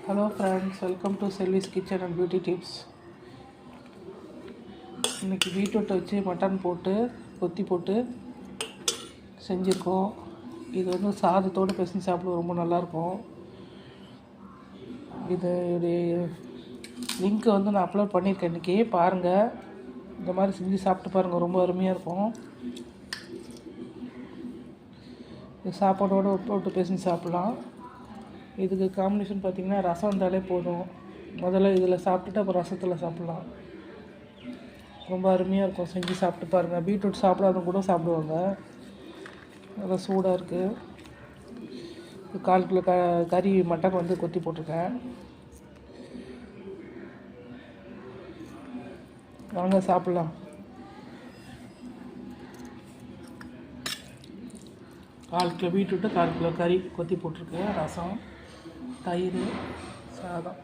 Hello friends, welcome to செல்விஸ் kitchen and beauty tips. இன்றைக்கி பீட்ரூட்டை வச்சு மட்டன் போட்டு கொத்தி போட்டு செஞ்சுருக்கோம். இது வந்து சாதத்தோடு பிசைஞ்சு சாப்பிட ரொம்ப நல்லாயிருக்கும். இதோடைய லிங்க்கை வந்து நான் அப்லோட் பண்ணியிருக்கேன். இன்றைக்கி பாருங்கள், இந்த மாதிரி செஞ்சு சாப்பிட்டு பாருங்கள், ரொம்ப அருமையாக இருக்கும். இது சாப்பாடோடு போட்டு பிசைஞ்சு சாப்பிட்லாம். இதுக்கு காம்பினேஷன் பார்த்திங்கன்னா ரசம் இருந்தாலே போதும். முதல்ல இதில் சாப்பிட்டுட்டு அப்புறம் ரசத்தில் சாப்பிட்லாம். ரொம்ப அருமையாக இருக்கும். செஞ்சு சாப்பிட்டு பாருங்கள். பீட்ரூட் சாப்பிடாதவங்க கூட சாப்பிடுவாங்க. நல்லா சூடாக இருக்குது. 1/4 கிலோ கறி மட்டன் வந்து கொத்தி போட்டிருக்கேன். வாங்க சாப்பிட்லாம். கால் கிலோ பீட்ரூட்டு, 1/4 கிலோ கறி கொத்தி போட்டிருக்கு. ரசம், தயிர், சாதம்.